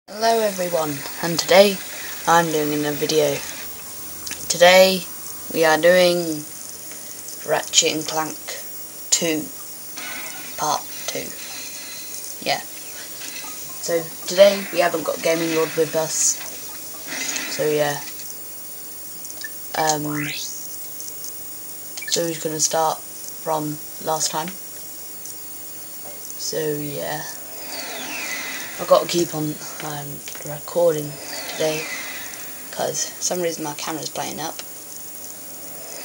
Hello everyone, and today I'm doing a video. Today we are doing Ratchet and Clank 2, Part 2. Yeah. So today we haven't got Gaming Lord with us. So yeah. So we're gonna start from last time. So yeah. I've got to keep on recording today because for some reason my camera's playing up.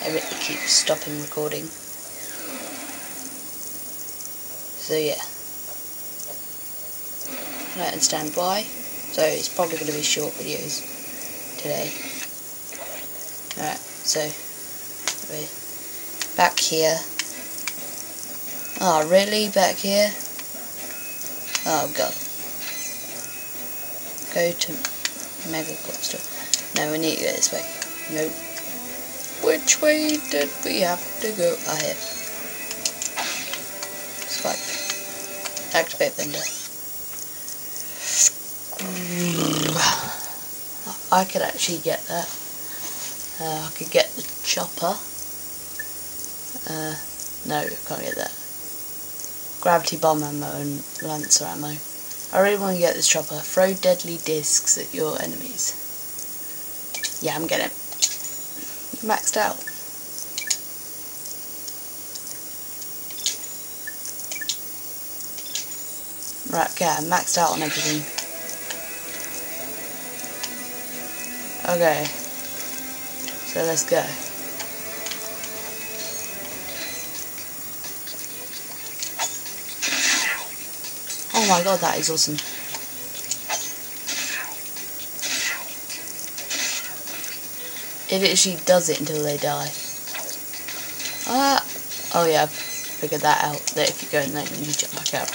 It keeps stopping recording. So yeah. I don't understand why. So it's probably going to be short videos today. Alright, so we're back here. Oh really? Back here? Oh god. Go to Mega Cluster. No, we need to go this way. Nope. Which way did we have to go? Ah, here. Swipe. Activate Bender. I could actually get that. I could get the chopper. No, I can't get that. Gravity bomb ammo and lancer ammo. I really want to get this chopper. Throw deadly discs at your enemies. Yeah, I'm getting it. Maxed out. Right, okay, I'm maxed out on everything. Okay. So let's go. Oh my god, that is awesome. It actually does it until they die. Oh yeah, I figured that out, that if you go in there you jump back out.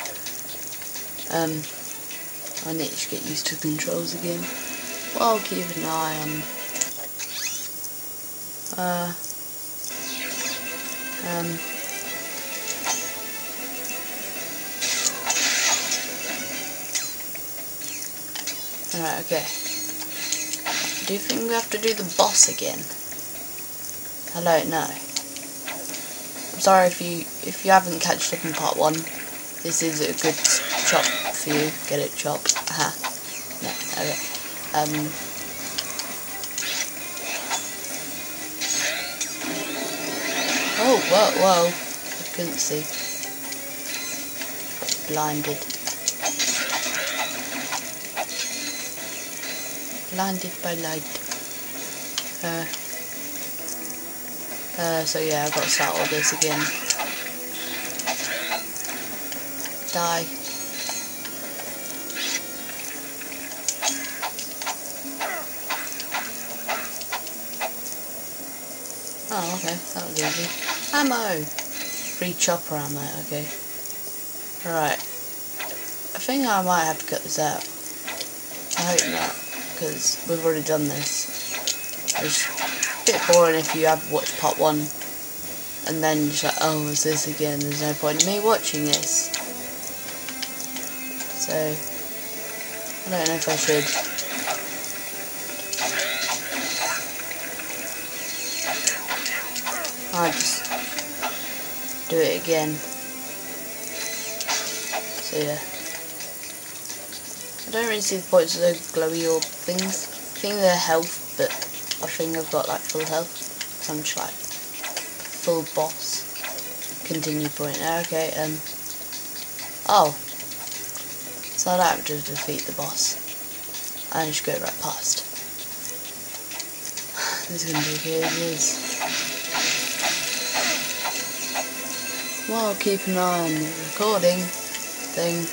I need to get used to the controls again. Well, I'll keep an eye on... Alright, okay. Do you think we have to do the boss again? I don't know. I'm sorry if you haven't catched up in part 1. This is a good chop for you. Get it, chop. Aha. No, okay. Oh, whoa. I couldn't see. Blinded. Blinded by light. So yeah, I've got to start all this again. Die. Oh, okay, that was easy. Ammo! Free chopper ammo, okay. Right. I think I might have to cut this out. I hope not, because we've already done this. It's a bit boring if you have watched part 1 and then you're just like, oh, is this again? There's no point in me watching this. So, I don't know if I should. I'll just do it again. So yeah. I don't really see the points of those glowy orb things. I think they're health, but I think I've got like full health. So I'm just like full boss. Continue point. Okay, oh. So I don't have to defeat the boss. I just go right past. This is gonna take ages. Well, keep an eye on the recording thing.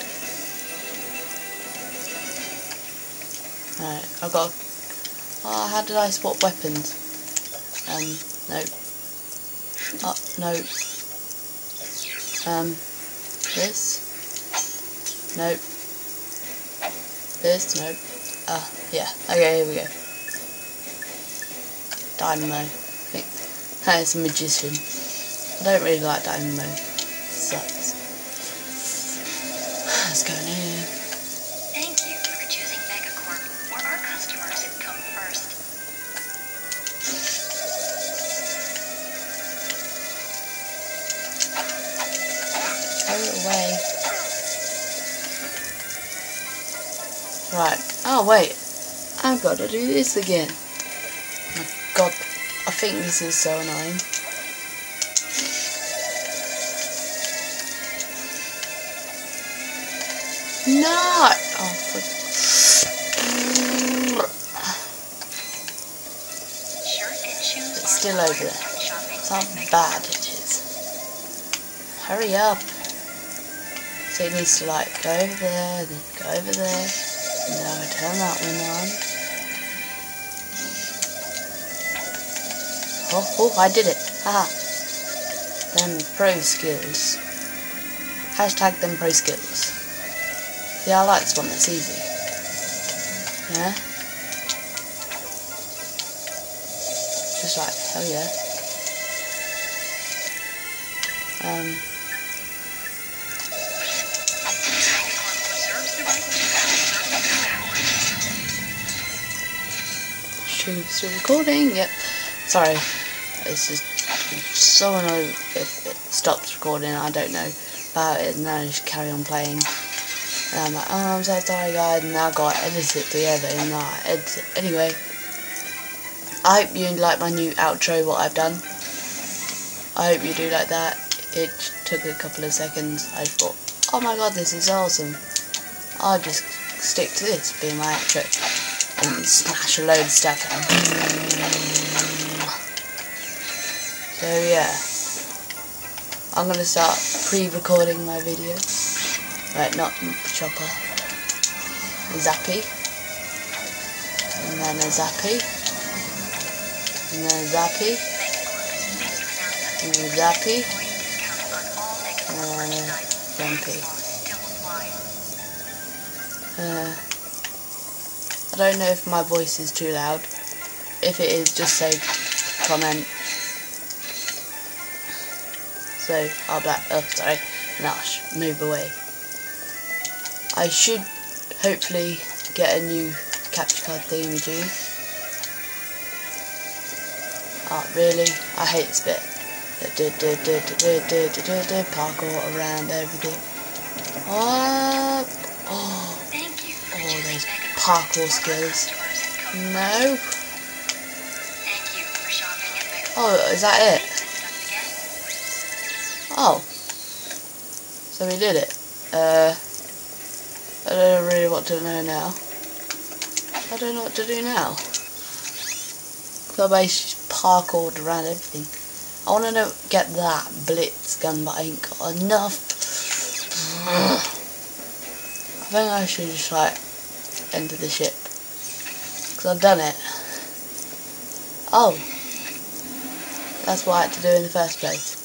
Alright, I've got... Oh, how did I swap weapons? No. Oh, no. This? Nope. This? Nope. Yeah. Okay, here we go. Dynamo. I think that is a magician. I don't really like Dynamo. It sucks. Let's go in here. Thank you for choosing Mega Right. Oh wait. I've got to do this again. Oh my god. I think this is so annoying. No! Oh, it's still over there. That's how bad it is. Hurry up. So it needs to like go over there, then go over there. No, turn that one on. Oh, I did it. Haha. Them pro skills. Hashtag them pro skills. Yeah, I like this one, that's easy. Yeah? Just like, hell yeah. Still recording, yep. Sorry. It's just so annoying if it stops recording, I don't know about it, and then I just carry on playing. And I'm like, oh, I'm so sorry guys, and now I've got to edit it together, and I edit it. Anyway, I hope you like my new outro, what I've done. I hope you do like that. It took a couple of seconds. I thought, oh my god, this is awesome. I'll just stick to this being my outro. And smash a load of stuff out. So yeah. I'm going to start pre-recording my video. Right, not chopper. Zappy. And then a zappy. And then a zappy. And a zappy. And a jumpy. I don't know if my voice is too loud. If it is, just say comment. So I'll be like, oh sorry, and I'll move away. I should hopefully get a new capture card thingy. Oh really? I hate this bit. Parkour around everything. What? Oh, those parkour skills. No. Oh, is that it? Oh. So we did it. I don't really want to know now. I don't know what to do now. So I basically parkoured around everything. I want to get that blitz gun, but I ain't got enough. I think I should just like enter the ship, because I've done it. Oh, that's what I had to do in the first place.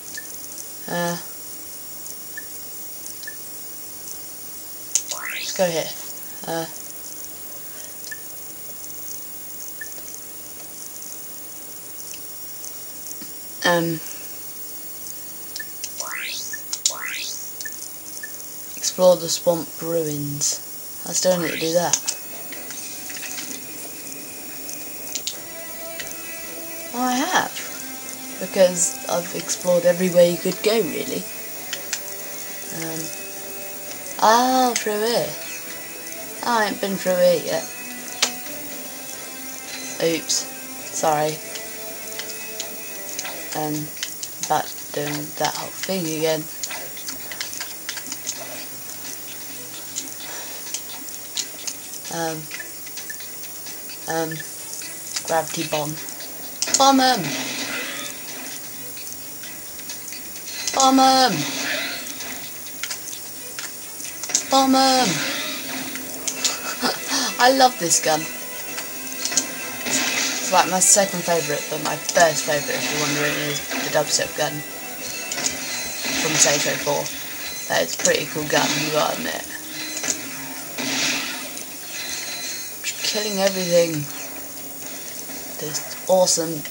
Let's go here. Explore the swamp ruins. I still need to do that. Oh, I have. Because I've explored everywhere you could go, really. Oh, through here. Oh, I ain't been through here yet. Oops. Sorry. Back doing that whole thing again. Gravity bomb. Bomb 'em! Bomb 'em! Bomb 'em! I love this gun. It's like my second favourite, but my first favourite, if you're wondering, is the dubstep gun from Sato 4. That is a pretty cool gun, you gotta admit. Killing everything. This awesome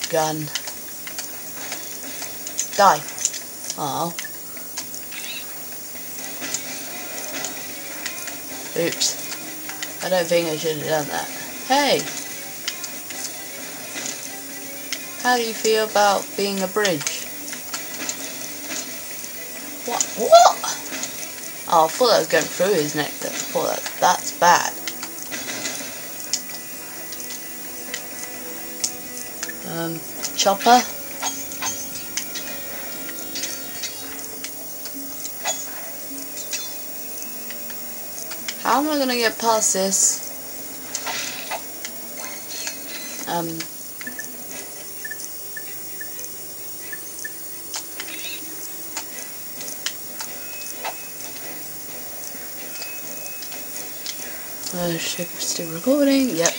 gun. Die. Oh. Oops. I don't think I should have done that. Hey! How do you feel about being a bridge? What? What? Oh, I thought that was going through his neck. I thought that's bad. Chopper. How am I gonna get past this? Oh shit, we're still recording. Yep.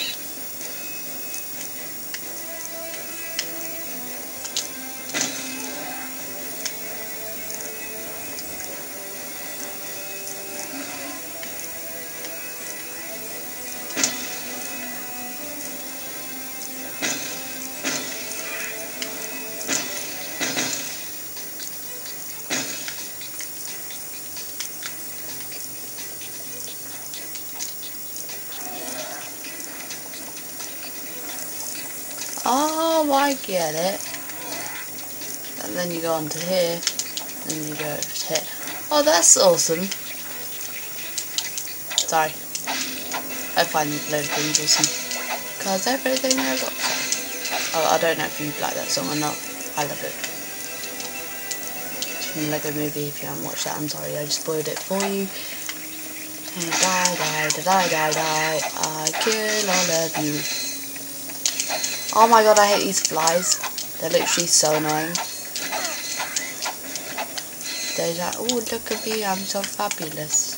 Oh, I get it. And then you go on to here, and you go over to here. Oh, that's awesome. Sorry. I find the load of things awesome. Cause everything I got. Oh, I don't know if you like that song or not. I love it. It's from the Lego Movie. If you haven't watched that, I'm sorry, I just spoiled it for you. And die, I kill all of you. Oh my god, I hate these flies. They're literally so annoying. They're like, oh look at me, I'm so fabulous.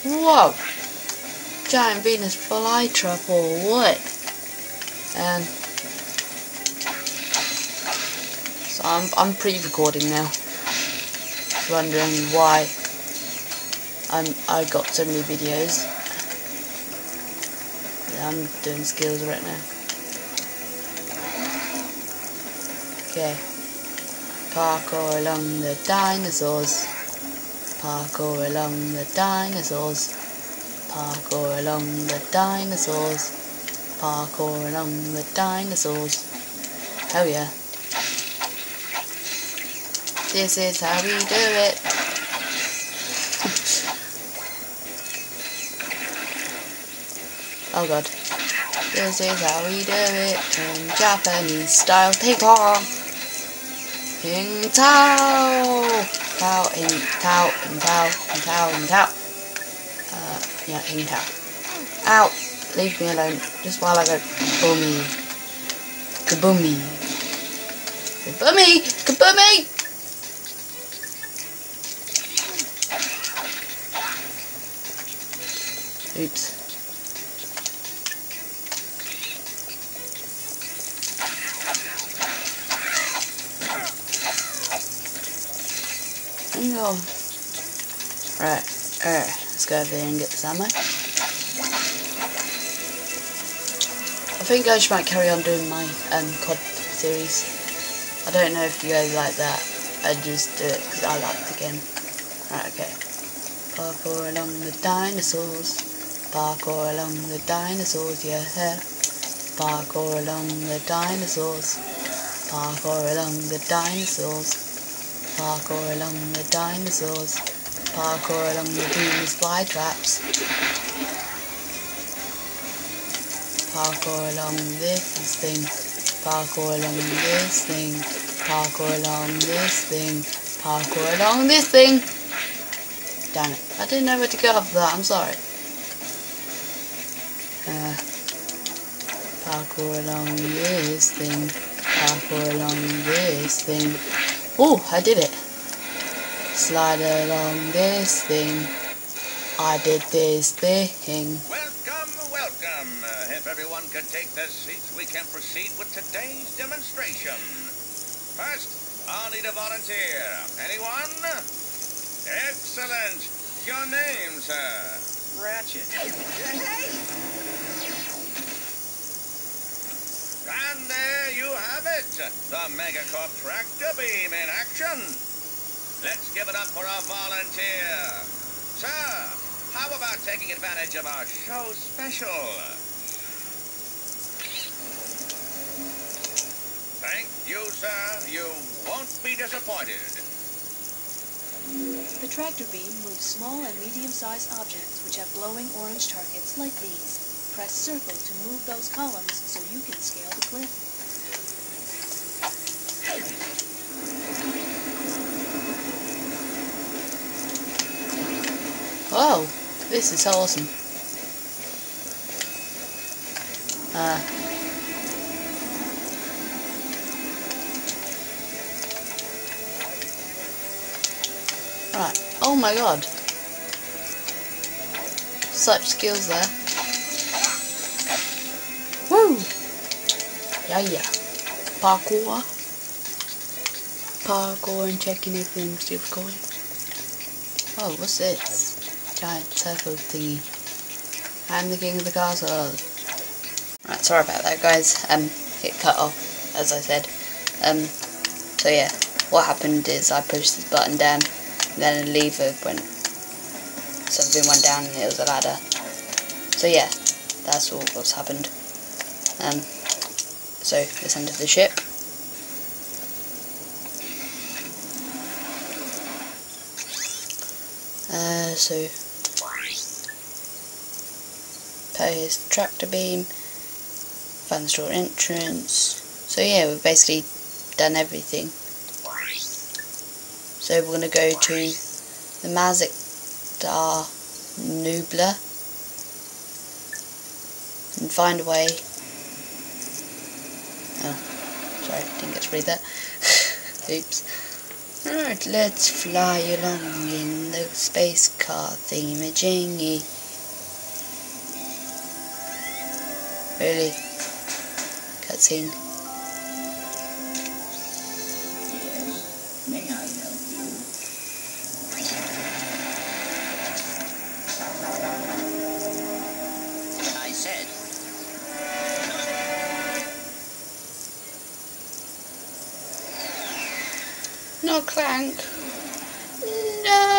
Whoa! Giant Venus flytrap or what? And so I'm pre-recording now. Wondering why I got so many videos. Yeah, I'm doing skills right now. Okay. Parkour along the dinosaurs. Parkour along the dinosaurs. Parkour along the dinosaurs. Parkour along the dinosaurs. Hell yeah. This is how we do it. Oh god. This is how we do it in Japanese style. Take on. Hing Tao. Tao in Tao and Tao and Tao and Tao. Yeah, Hing Tao. Ow! Leave me alone. Just while I go kaboomy. Kaboomy. Kaboomy! Kaboomy! Oops. Go. Right, let's go over there and get this ammo. I think I might carry on doing my COD series. I don't know if you guys like that. I just do it because I like the game. Right, okay. Parkour along the dinosaurs. Parkour along the dinosaurs, yeah. Parkour along the dinosaurs. Parkour along the dinosaurs. Parkour along the dinosaurs. Parkour along the Venus flytraps. Parkour along this thing. Parkour along this thing. Parkour along this thing. Parkour along this thing. Damn it. I didn't know where to go after that. I'm sorry. Parkour along this thing. Parkour along this thing. Oh, I did it. Slide along this thing. I did this thing. Welcome, welcome. If everyone could take their seats, we can proceed with today's demonstration. First, I'll need a volunteer. Anyone? Excellent. Your name, sir? Ratchet. Hey! And there you have it, the Megacorp tractor beam in action. Let's give it up for our volunteer. Sir, how about taking advantage of our show special? Thank you, sir. You won't be disappointed. The tractor beam moves small and medium-sized objects which have glowing orange targets like these. Press circle to move those columns so you can scale the cliff. Whoa, this is awesome. Right, oh my god. Such skills there. Woo! Yeah. Parkour. Parkour and checking if things still recording. Oh, what's this? Giant circle thingy. I'm the king of the castle. Right, sorry about that, guys. It cut off, as I said. So yeah, what happened is I pushed this button down, and then a lever went. Something went down, and it was a ladder. So yeah, that's all what's happened. So let's enter the ship. So pose the tractor beam, find the store entrance. So yeah, we've basically done everything. So we're gonna go to the Mazda Nubla and find a way. Oh, sorry, didn't get to read that. Oops. Right, let's fly along in the space car thingamajingy. Really? Cutscene. Yes, may I help you? I said. No, Clank. No.